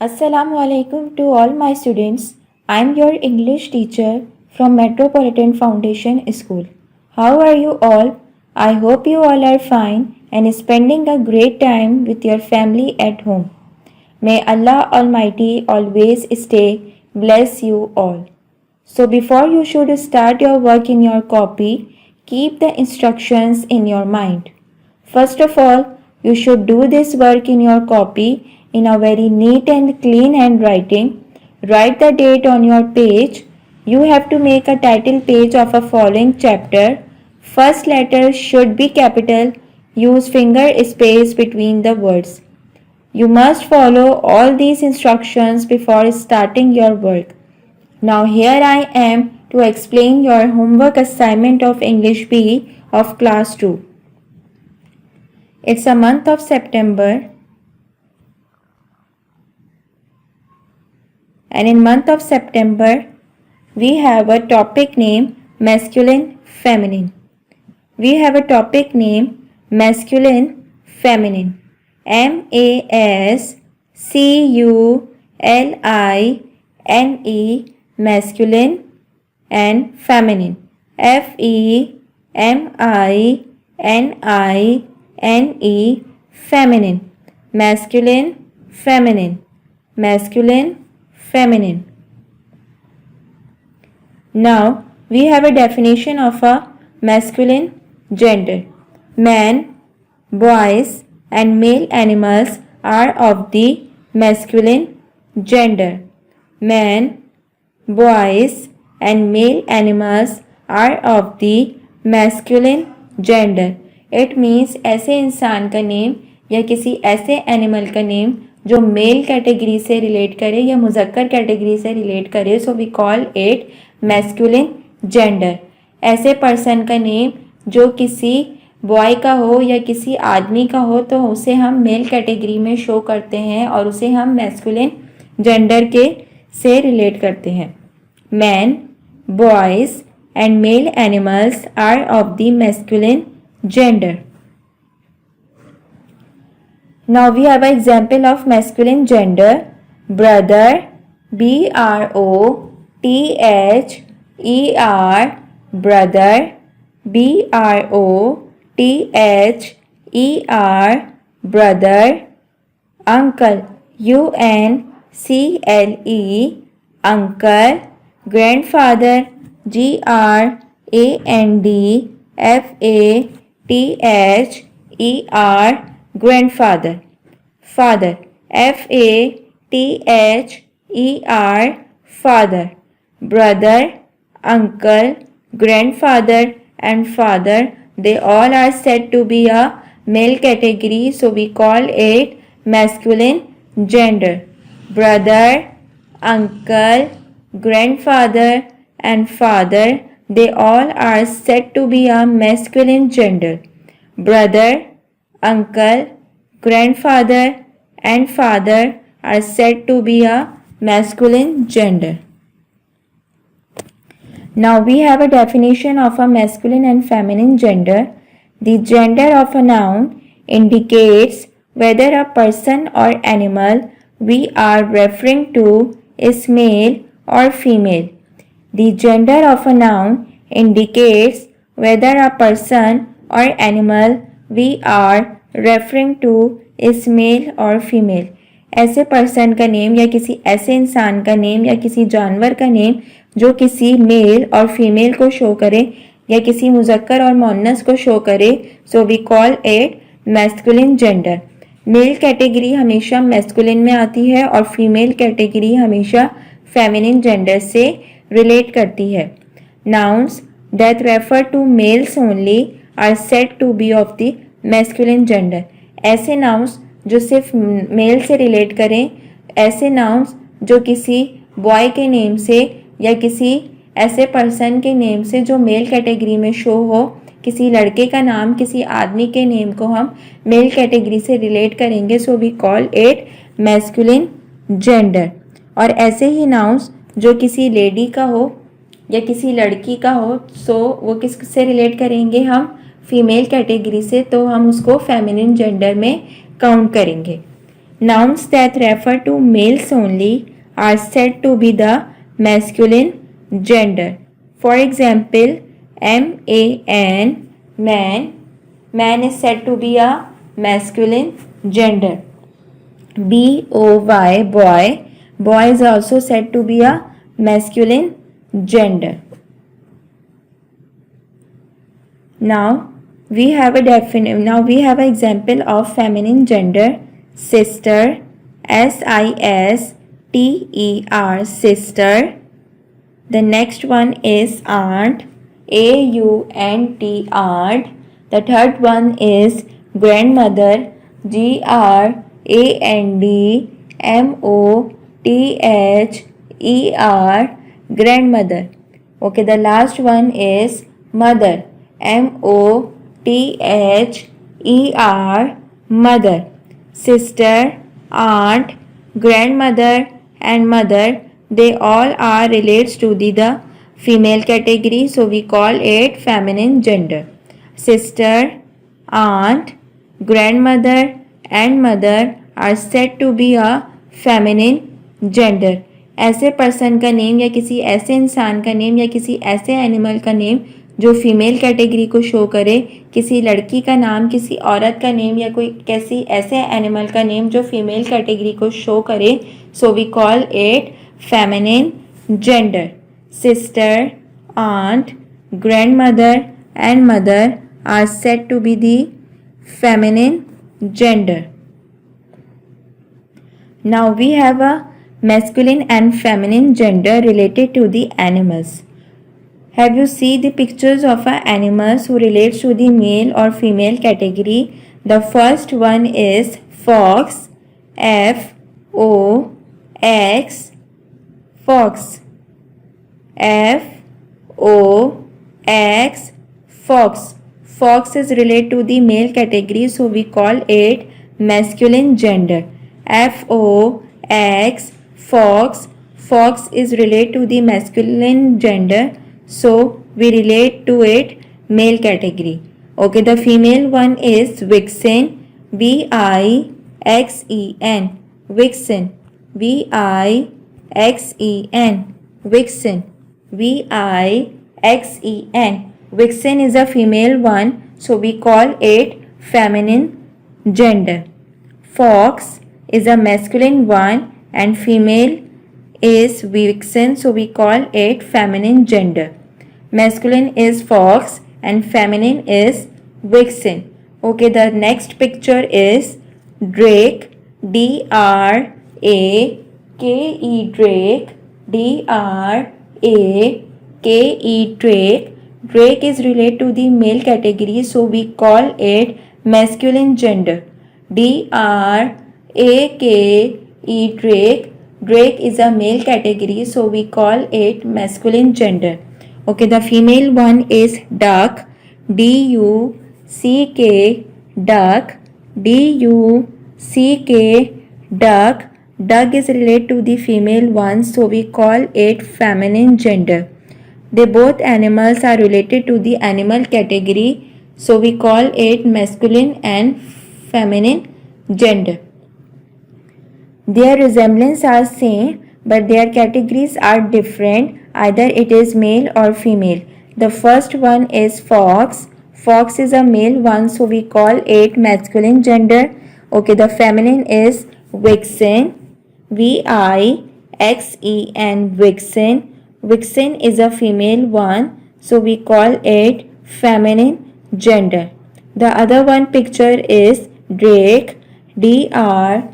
Assalamualaikum to all my students. I am your English teacher from Metropolitan Foundation School. How are you all? I hope you all are fine and spending a great time with your family at home. May Allah Almighty always stay bless you all. So before you should start your work in your copy, keep the instructions in your mind. First of all, you should do this work in your copy in a very neat and clean handwriting. Write the date on your page. You have to make a title page of a following chapter. First letter should be capital. Use finger space between the words. You must follow all these instructions before starting your work. Now here I am to explain your homework assignment of English B of class 2. It's a month of September, and in month of September we have a topic name masculine feminine. We have a topic name masculine feminine. MASCULINE masculine and feminine. FEMININE feminine. Masculine feminine. Masculine feminine. Now we have a definition of a masculine gender. Men, boys and male animals are of the masculine gender. Men, boys and male animals are of the masculine gender. It means ऐसे इंसान का name या किसी ऐसे animal का name जो male category से relate करे या मुज़क्कर कैटेगरी से रिलेट करे, so we call it masculine gender. ऐसे पर्सन का नेम जो किसी बॉय का हो या किसी आदमी का हो तो उसे हम मेल कैटेगरी में शो करते हैं और उसे हम मैस्कुलिन जेंडर के से रिलेट करते हैं. Man, boys and male animals are of the masculine gender. Now we have an example of masculine gender. Brother, BROTHER, brother, BROTHER, brother. Uncle, UNCLE, uncle. Grandfather, GRANDFATHER, grandfather. Father, FATHER, father. Brother, uncle, grandfather and father, they all are said to be a male category, so we call it masculine gender. Brother, uncle, grandfather and father, they all are said to be a masculine gender. Brother, uncle, grandfather and father are said to be a masculine gender. Now we have a definition of a masculine and feminine gender. The gender of a noun indicates whether a person or animal we are referring to is male or female. The gender of a noun indicates whether a person or animal we are referring to is male or female. ऐसे person का name या किसी ऐसे इंसान का name या किसी जानवर का नेम जो किसी मेल और फीमेल को शो करे या किसी मुज़क्कर और मुअन्नस को शो करे, so we call it masculine gender. Male category हमेशा मैस्कुलिन में आती है और फीमेल कैटेगरी हमेशा फेमिनिन जेंडर से रिलेट करती है. Nouns that refer to males only are said to be of the masculine gender. ऐसे nouns जो सिर्फ मेल से रिलेट करें, ऐसे nouns जो किसी बॉय के नेम से या किसी ऐसे पर्सन के नेम से जो मेल कैटेगरी में शो हो, किसी लड़के का नाम किसी आदमी के नेम को हम मेल कैटेगरी से रिलेट करेंगे, so we call it masculine gender. और ऐसे ही नाउन्स जो किसी लेडी का हो या किसी लड़की का हो, सो वो किस से रिलेट करेंगे हम फीमेल कैटेगरी से, तो हम उसको फेमिनिन जेंडर में काउंट करेंगे. Nouns that refer to males only are said to be the masculine gender. For example, man, man. Man is said to be a masculine gender. boy, boy. Boy is also said to be a masculine gender. Now we have an example of feminine gender. Sister, sister, sister. The next one is aunt, aunt, aunt. The third one is grandmother, grandmother, grandmother. Okay, the last one is mother, mother, mother. Sister, aunt, grandmother and mother, they all are relates to the female category, so we call it feminine gender. Sister, aunt, grandmother and mother are said to be a feminine gender. ऐसे person का name या किसी ऐसे इंसान का name या किसी ऐसे एनिमल का नेम जो फीमेल कैटेगरी को शो करे, किसी लड़की का नाम, किसी औरत का नेम या कोई किसी ऐसे एनिमल का नेम जो फीमेल कैटेगरी को शो करे, so we call it feminine gender. Sister, aunt, grandmother and mother are said to be the feminine gender. Now we have a masculine and feminine gender related to the animals. Have you seen the pictures of animals who relates to the male or female category? The first one is fox, F-O-X, fox, F-O-X, fox. Fox is related to the male category, so we call it masculine gender. F-O-X, fox. Fox is related to the masculine gender, so we relate to it male category. Okay, the female one is vixen, V-I-X-E-N, vixen, V-I-X-E-N, vixen, V-I-X-E-N. Vixen is a female one, so we call it feminine gender. Fox is a masculine one and female is vixen, so we call it feminine gender. Masculine is fox and feminine is vixen. Okay, the next picture is drake, D-R-A-K-E, drake, D-R-A-K-E, drake. Drake is related to the male category, so we call it masculine gender. D-R-A-K-E, drake. Drake is a male category, so we call it masculine gender. Okay, the female one is duck, D-U-C-K, duck, D-U-C-K, duck. Duck is related to the female one, so we call it feminine gender. They both animals are related to the animal category, so we call it masculine and feminine gender. Their resemblance are same, but their categories are different. Either it is male or female. The first one is fox. Fox is a male one, so we call it masculine gender. Okay, the feminine is vixen, V-I-X-E-N, vixen. Vixen is a female one, so we call it feminine gender. The other one picture is drake, D-R-A-K-E,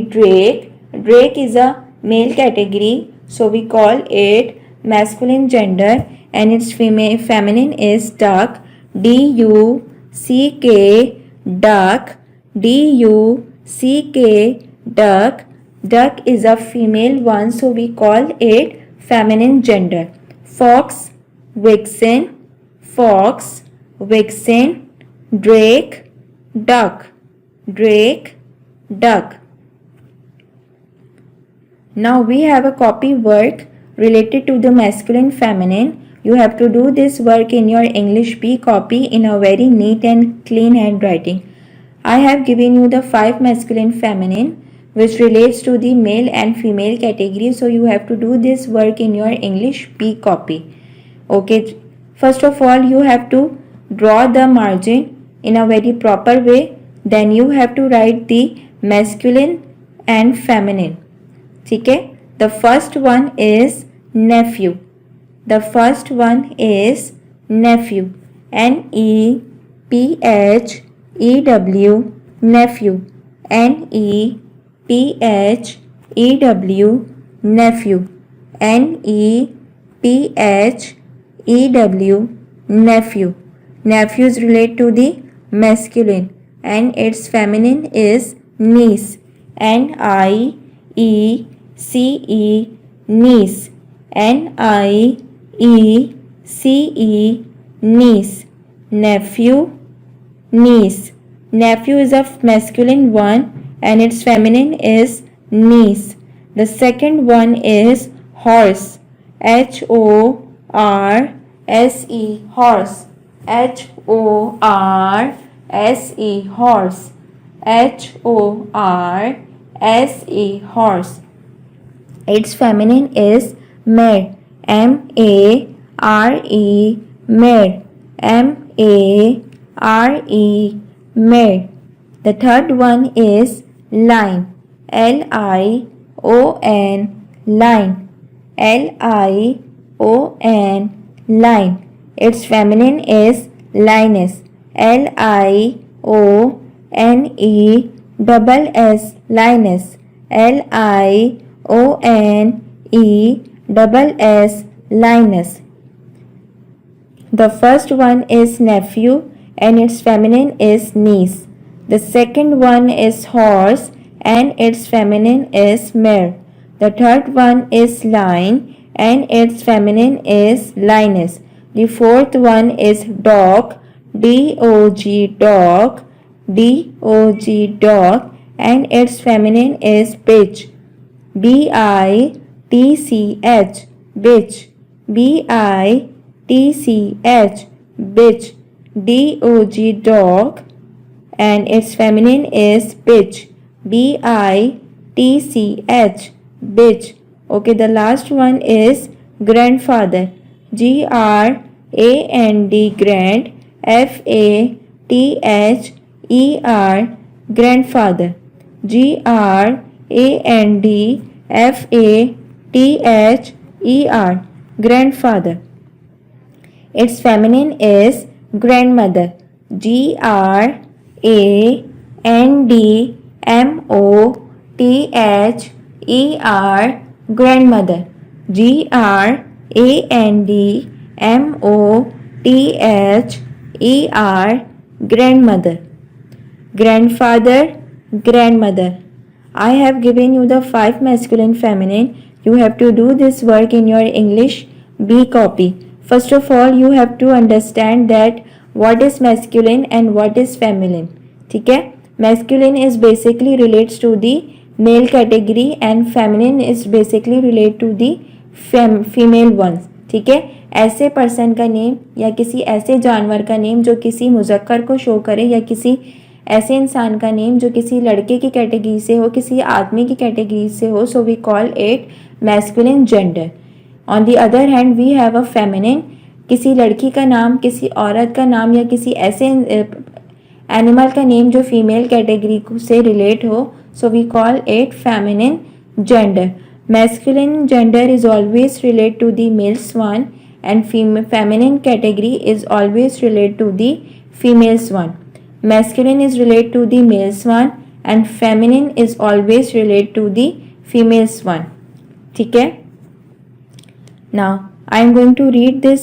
drake. Drake is a male category, so we call it masculine gender, and its feminine is duck, D-U-C-K, duck, D-U-C-K, duck. Duck is a female one, so we call it feminine gender. Fox, vixen, fox, vixen, drake, duck, drake, duck. Now we have a copy work related to the masculine feminine. You have to do this work in your English B copy in a very neat and clean handwriting. I have given you the 5 masculine feminine which relates to the male and female category. So you have to do this work in your English B copy. Okay, first of all you have to draw the margin in a very proper way. Then you have to write the masculine and feminine. ठीक है, the first one is nephew. The first one is nephew. Nephew. Nephew. Nephew. Nephew. Nephew. Nephews relate to the masculine and its feminine is niece. Niece. Niece. Niece. Niece. Nephew. Niece. Nephew is a masculine one and its feminine is niece. The second one is horse. Horse. Horse. Horse. Horse. Its feminine is mare. Mare. Mare. Mare. The third one is lion. Lion. Lion. Lion. Its feminine is lioness. Lioness. Lioness. Lioness. The first one is nephew and its feminine is niece. The second one is horse and its feminine is mare. The third one is lion and its feminine is lioness. The fourth one is dog. Dog. Dog. And its feminine is bitch. Bitch. Bitch. Bitch. Dog. And its feminine is bitch. Bitch. Okay, the last one is grandfather. Grand. Grand. Father. Grandfather. Grandfather. Grandfather. Its feminine is grandmother. Grandmother. Grandmother. Grandmother. Grandfather. Grandmother. I have given you the 5 masculine feminine. You have to do this work in your English B copy. First of all, you have to understand that what is masculine and what is feminine. ठीक है, masculine is basically relates to the male category and feminine is basically relate to the female ones. ठीक है, ऐसे person का name या किसी ऐसे जानवर का नेम जो किसी मुज़क्कर को शो करे या किसी ऐसे इंसान का नेम जो किसी लड़के की कैटेगरी से हो, किसी आदमी की कैटेगरी से हो, so we call it masculine gender. On the other hand we have a feminine. किसी लड़की का नाम, किसी औरत का नाम या किसी ऐसे एनिमल का नेम जो फीमेल कैटेगरी से रिलेट हो, so we call it feminine gender. Masculine gender is always relate to the males one and feminine category is always related to the females one. Masculine is related to the males one and feminine is always related to the females one. ठीक है, now I am going to read this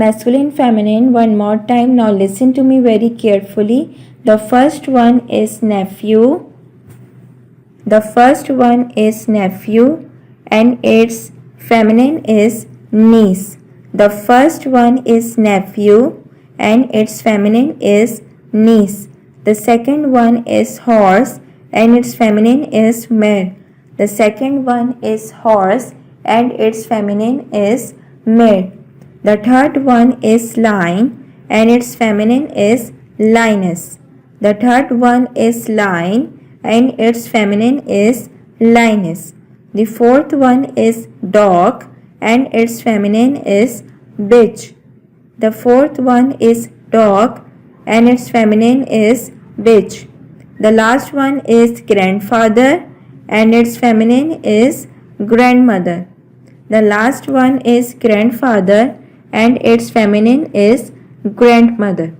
masculine feminine one more time. Now listen to me very carefully. The first one is nephew. The first one is nephew and its feminine is niece. The first one is nephew and its feminine is niece. The second one is horse and its feminine is mare. The second one is horse and its feminine is mare. The third one is lion and its feminine is lioness. The third one is lion and its feminine is lioness. The fourth one is dog and its feminine is bitch. The fourth one is dog and its feminine is bitch. The last one is grandfather and its feminine is grandmother. The last one is grandfather and its feminine is grandmother.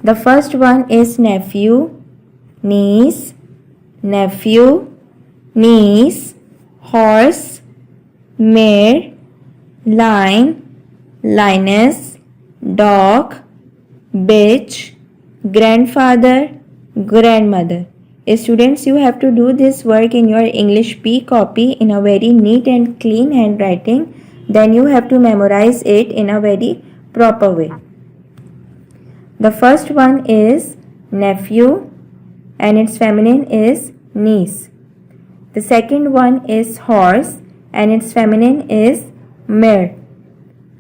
The first one is nephew, niece, nephew, niece, horse, mare, lion, lioness, dog, bitch, grandfather, grandmother. Students, you have to do this work in your English B copy in a very neat and clean handwriting. Then you have to memorize it in a very proper way. The first one is nephew and its feminine is niece. The second one is horse and its feminine is mare.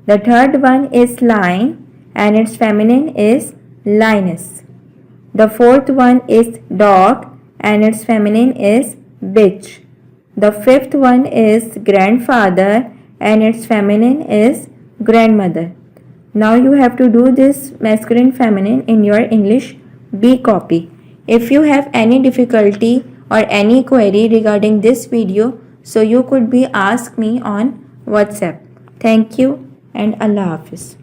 The third one is lion and its feminine is lioness. The fourth one is dog and its feminine is bitch. The fifth one is grandfather and its feminine is grandmother. Now you have to do this masculine feminine in your English B copy. If you have any difficulty or any query regarding this video, so you could be ask me on WhatsApp. Thank you and Allah Hafiz.